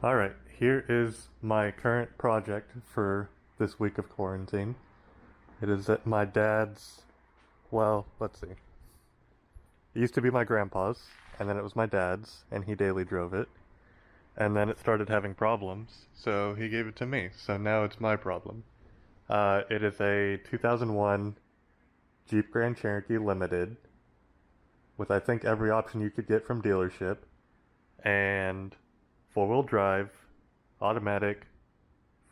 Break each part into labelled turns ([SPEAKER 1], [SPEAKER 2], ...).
[SPEAKER 1] Alright, here is my current project for this week of quarantine. It is at my dad's, well, let's see. It used to be my grandpa's, and then it was my dad's, and he daily drove it. And then it started having problems, so he gave it to me, so now it's my problem. It is a 2001 Jeep Grand Cherokee Limited, with I think every option you could get from dealership, and four-wheel drive, automatic,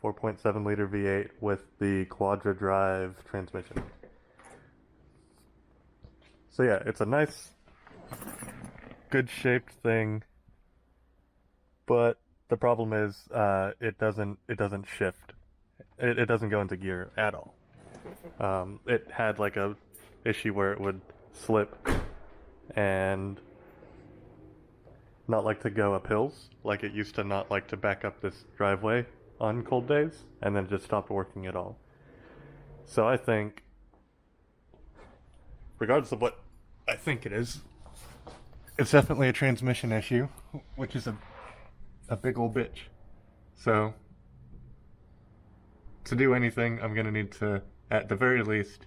[SPEAKER 1] 4.7 liter V8 with the Quadradrive transmission. So yeah, it's a nice, good shaped thing, but the problem is it doesn't shift. It doesn't go into gear at all. It had like a issue where it would slip and not like to go up hills, like it used to not like to back up this driveway on cold days, and then it just stopped working at all. So I think, regardless of what I think it is, it's definitely a transmission issue, which is a big old bitch. So, to do anything, I'm gonna need to, at the very least,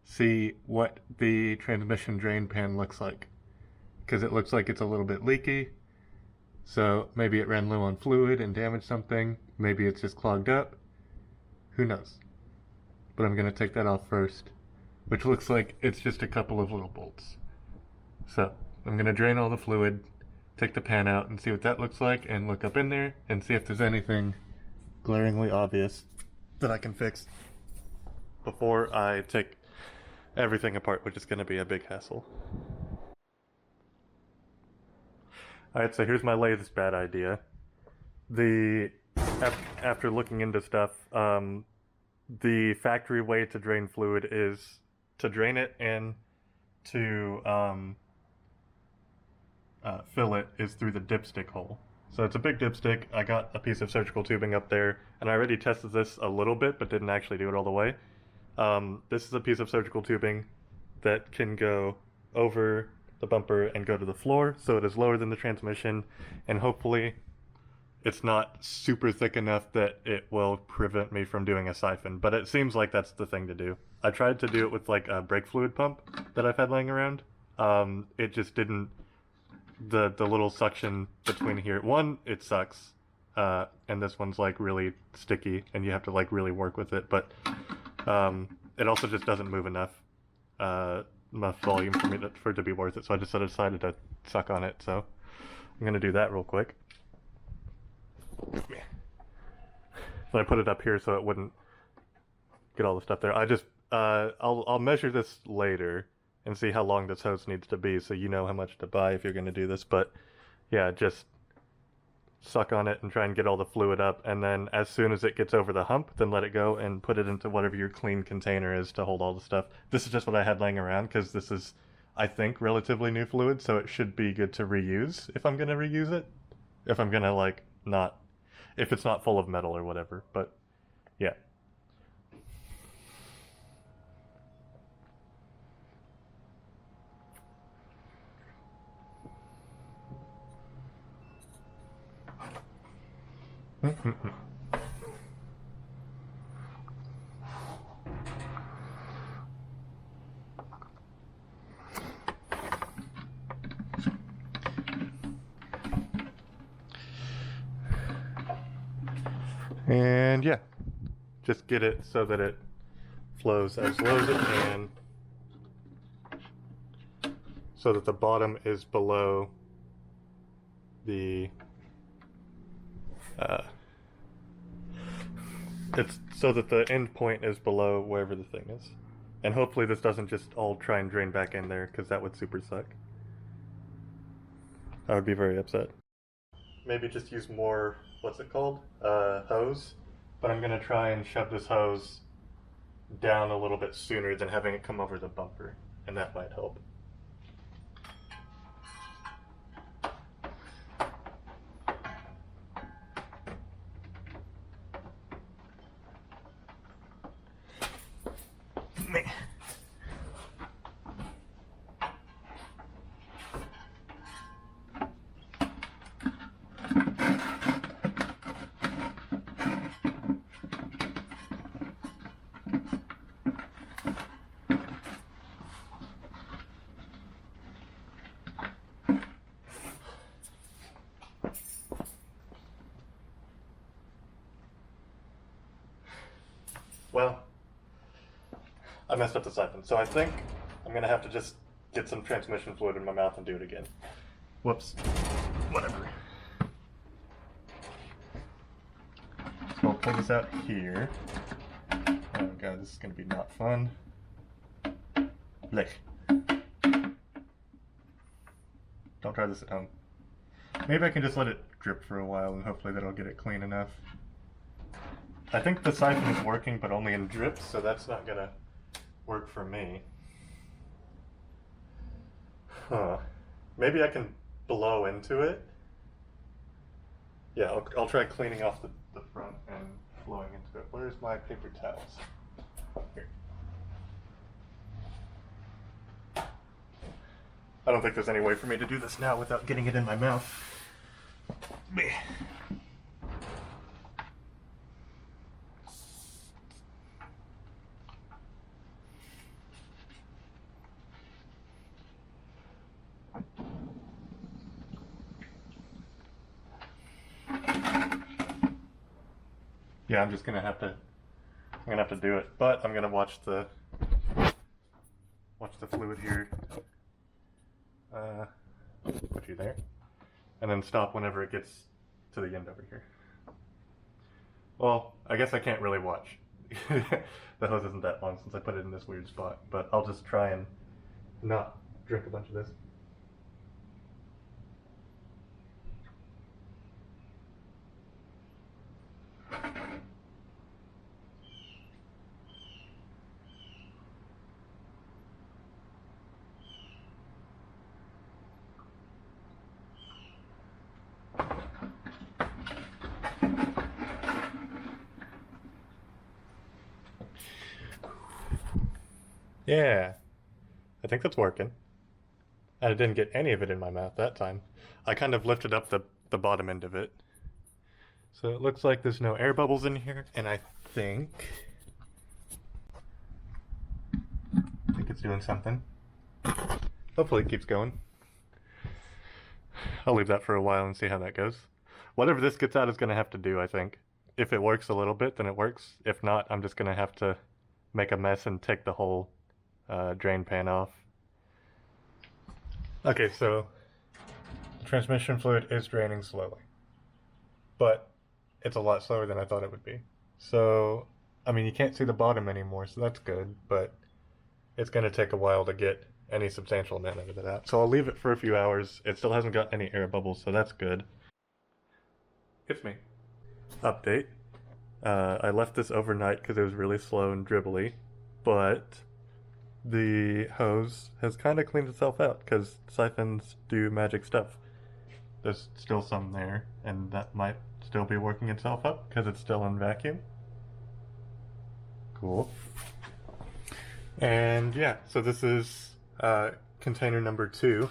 [SPEAKER 1] see what the transmission drain pan looks like. Because it looks like it's a little bit leaky. So maybe it ran low on fluid and damaged something. Maybe it's just clogged up. Who knows? But I'm going to take that off first, which looks like it's just a couple of little bolts. So I'm going to drain all the fluid, take the pan out and see what that looks like, and look up in there and see if there's anything glaringly obvious that I can fix before I take everything apart, which is going to be a big hassle. Alright, so here's my latest bad idea. After looking into stuff, the factory way to drain fluid is to drain it and to fill it is through the dipstick hole. So it's a big dipstick. I got a piece of surgical tubing up there, and I already tested this a little bit, but didn't actually do it all the way. This is a piece of surgical tubing that can go over the bumper and go to the floor, so it is lower than the transmission, and hopefully it's not super thick enough that it will prevent me from doing a siphon, but it seems like that's the thing to do. I tried to do it with like a brake fluid pump that I've had laying around. It just didn't, the little suction between here, one, it sucks, and this one's like really sticky and you have to like really work with it, but it also just doesn't move enough volume for it to be worth it, so I just decided to suck on it. So I'm gonna do that real quick. So I put it up here so it wouldn't get all the stuff there. I'll measure this later and see how long this hose needs to be, so you know how much to buy if you're gonna do this. But yeah, just suck on it and try and get all the fluid up, and then as soon as it gets over the hump, then let it go and put it into whatever your clean container is to hold all the stuff. This is just what I had laying around because this is, I think, relatively new fluid, so it should be good to reuse if I'm gonna reuse it. If I'm gonna like not, if it's not full of metal or whatever, but yeah. And yeah, just get it so that it flows as low as it can, so that the bottom is below the it's so that the end point is below wherever the thing is. And hopefully this doesn't just all try and drain back in there, because that would super suck. I would be very upset. Maybe just use more, what's it called? Hose. But I'm gonna try and shove this hose down a little bit sooner than having it come over the bumper, and that might help. Well, I messed up the siphon, so I think I'm gonna have to just get some transmission fluid in my mouth and do it again. Whoops. Whatever. So I'll pull this out here. Oh god, this is gonna be not fun. Lick. Don't try this at home. Maybe I can just let it drip for a while and hopefully that'll get it clean enough. I think the siphon is working, but only in drips, so that's not gonna work for me. Huh. Maybe I can blow into it. Yeah, I'll try cleaning off the front and blowing into it. Where's my paper towels? Here. I don't think there's any way for me to do this now without getting it in my mouth. Yeah, I'm gonna have to do it, but I'm gonna watch the fluid here. Put you there, and then stop whenever it gets to the end over here. Well, I guess I can't really watch. The hose isn't that long since I put it in this weird spot, but I'll just try and not drink a bunch of this. Yeah, I think that's working. And I didn't get any of it in my mouth that time. I kind of lifted up the bottom end of it. So it looks like there's no air bubbles in here, and I think it's doing something. Hopefully it keeps going. I'll leave that for a while and see how that goes. Whatever this gets out is going to have to do, I think. If it works a little bit, then it works. If not, I'm just going to have to make a mess and take the whole drain pan off. Okay, so the transmission fluid is draining slowly, but it's a lot slower than I thought it would be. So, I mean, you can't see the bottom anymore, so that's good, but it's going to take a while to get any substantial amount of it out. So I'll leave it for a few hours. It still hasn't got any air bubbles, so that's good. It's me. Update. I left this overnight because it was really slow and dribbly, but the hose has kind of cleaned itself out because siphons do magic stuff. There's still some there, and that might still be working itself up because it's still in vacuum. Cool. And yeah, so this is container number 2.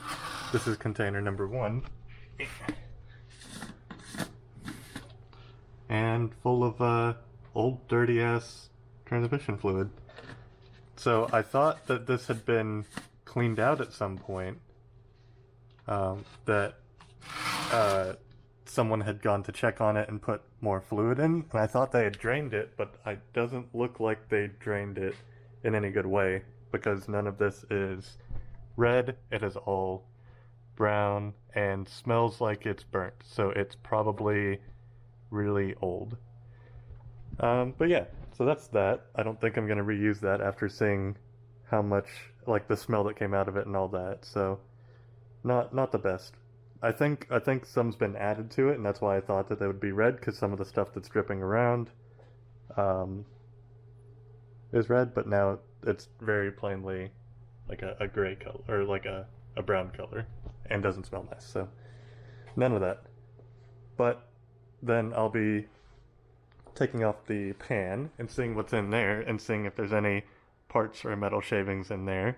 [SPEAKER 1] This is container number 1. And full of old dirty ass transmission fluid. So I thought that this had been cleaned out at some point, that someone had gone to check on it and put more fluid in, and I thought they had drained it, but it doesn't look like they drained it in any good way, because none of this is red, it is all brown, and smells like it's burnt, so it's probably really old. But yeah, so that's that. I don't think I'm going to reuse that after seeing how much, like, the smell that came out of it and all that, so not the best. I think some's been added to it, and that's why I thought that they would be red, because some of the stuff that's dripping around is red, but now it's very plainly like a gray color, or like a brown color, and doesn't smell nice, so none of that. But then I'll be taking off the pan and seeing what's in there and seeing if there's any parts or metal shavings in there.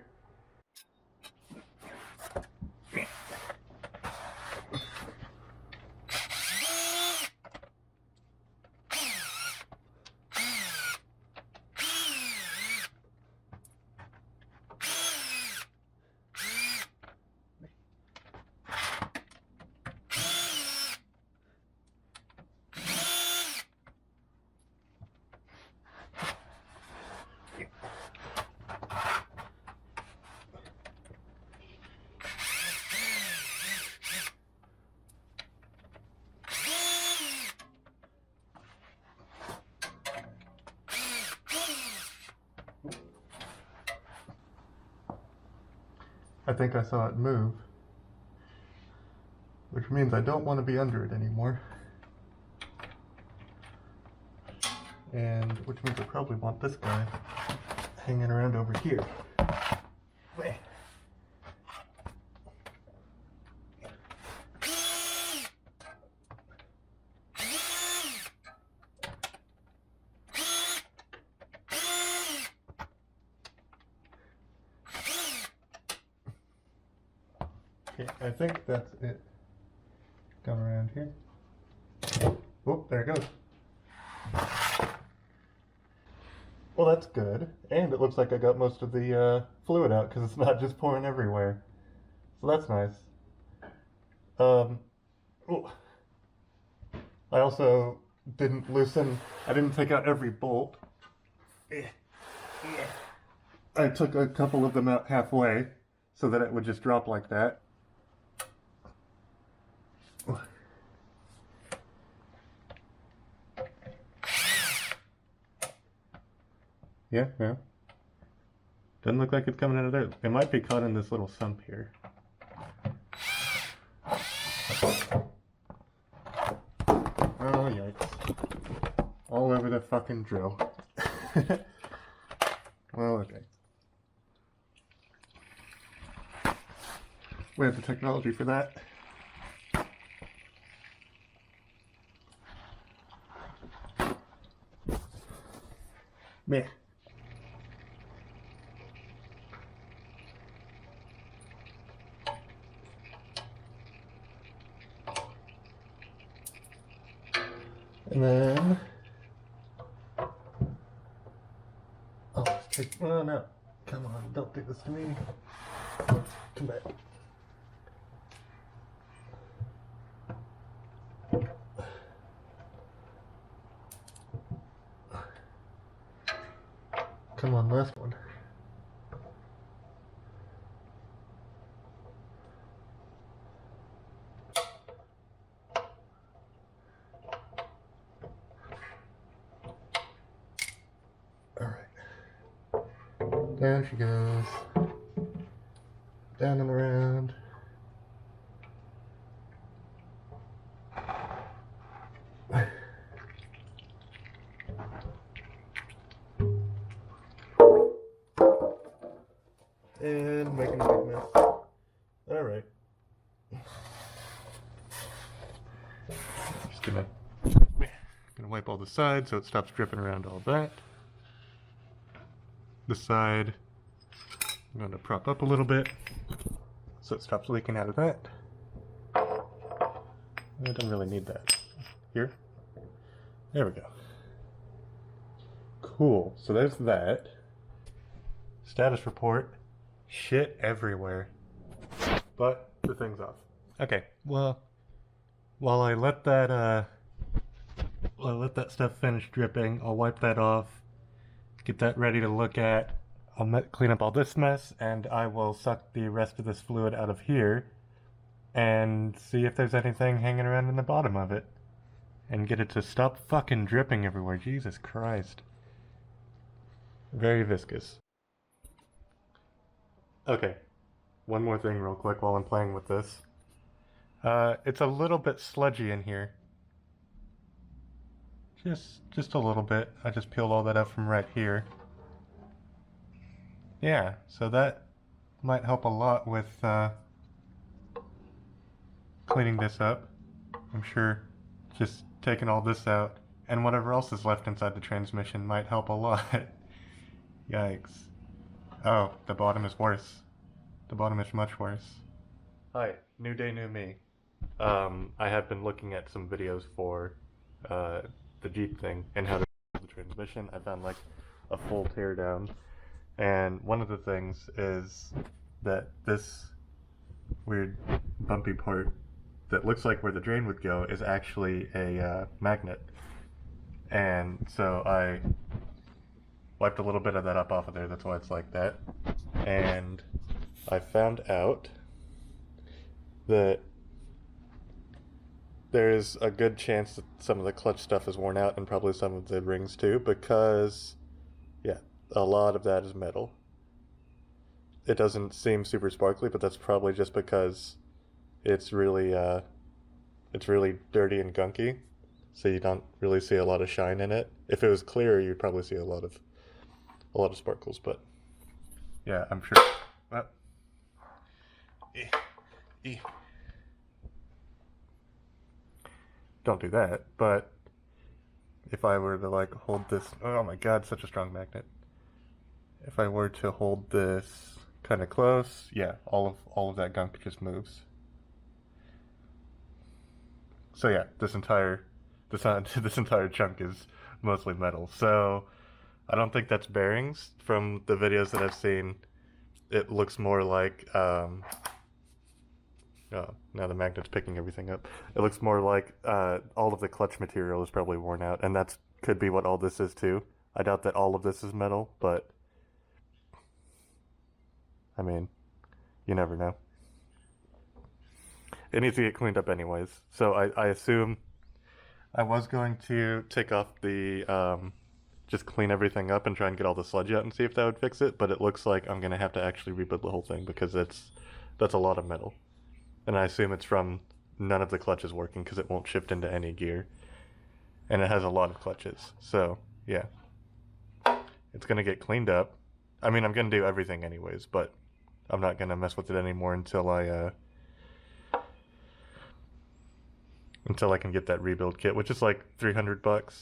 [SPEAKER 1] I think I saw it move, which means I don't want to be under it anymore. And which means I probably want this guy hanging around over here. Wait. Okay, I think that's it. Come around here. Oh, there it goes. Well, that's good. And it looks like I got most of the fluid out because it's not just pouring everywhere. So that's nice. Oh. I also didn't loosen, I didn't take out every bolt. I took a couple of them out halfway so that it would just drop like that. Yeah. Doesn't look like it's coming out of there. It might be caught in this little sump here. Oh, yikes. All over the fucking drill. Well, okay. We have the technology for that. Meh. And then, oh, oh no, come on, don't do this to me. Come back. Come on, last one. Down she goes. Down and around. And making a big mess. Alright. Just gonna wipe all the sides so it stops dripping around all that. The side, I'm going to prop up a little bit so it stops leaking out of that. I don't really need that. Here. There we go. Cool. So there's that. Status report. Shit everywhere. But the thing's off. Okay. Well, while I let that stuff finish dripping, I'll wipe that off. Get that ready to look at. I'll clean up all this mess, and I will suck the rest of this fluid out of here and see if there's anything hanging around in the bottom of it. And get it to stop fucking dripping everywhere. Jesus Christ. Very viscous. Okay. One more thing real quick while I'm playing with this. It's a little bit sludgy in here. Just a little bit. I just peeled all that up from right here. Yeah, so that might help a lot with cleaning this up. I'm sure just taking all this out and whatever else is left inside the transmission might help a lot. Yikes. Oh, the bottom is worse. The bottom is much worse. Hi, new day, new me. I have been looking at some videos for the Jeep thing and how to the transmission. I found like a full teardown, and one of the things is that this weird bumpy part that looks like where the drain would go is actually a magnet, and so I wiped a little bit of that up off of there. That's why it's like that. And I found out that there's a good chance that some of the clutch stuff is worn out and probably some of the rings too, because yeah, a lot of that is metal. it doesn't seem super sparkly, but that's probably just because it's really dirty and gunky, so you don't really see a lot of shine in it. If it was clear, you'd probably see a lot of sparkles, but yeah, I'm sure. Well, don't do that. But if I were to like hold this, oh my god, such a strong magnet. If I were to hold this kind of close, yeah, all of that gunk just moves. So yeah, this entire chunk is mostly metal. So I don't think that's bearings. From the videos that I've seen, it looks more like oh, now the magnet's picking everything up. It looks more like all of the clutch material is probably worn out, and that could be what all this is too. I doubt that all of this is metal, but I mean, you never know. It needs to get cleaned up anyways. So I assume I was going to take off the just clean everything up and try and get all the sludge out and see if that would fix it, but it looks like I'm gonna have to actually rebuild the whole thing because that's a lot of metal. And I assume it's from none of the clutches working because it won't shift into any gear. And it has a lot of clutches. So, yeah. It's going to get cleaned up. I mean, I'm going to do everything anyways, but I'm not going to mess with it anymore until I can get that rebuild kit, which is like $300.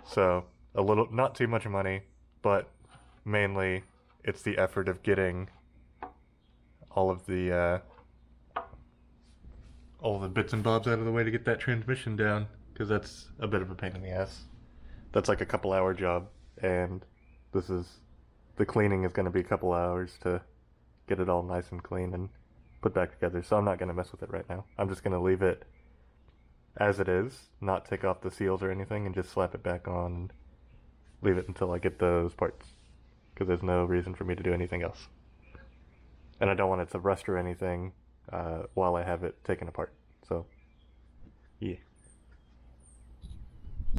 [SPEAKER 1] So, a little, not too much money, but mainly it's the effort of getting all of the bits and bobs out of the way to get that transmission down, because that's a bit of a pain in the ass. That's like a couple hour job, and the cleaning is going to be a couple hours to get it all nice and clean and put back together, so I'm not going to mess with it right now. I'm just going to leave it as it is, not take off the seals or anything, and just slap it back on and leave it until I get those parts, because there's no reason for me to do anything else. And I don't want it to rust or anything while I have it taken apart. So, yeah.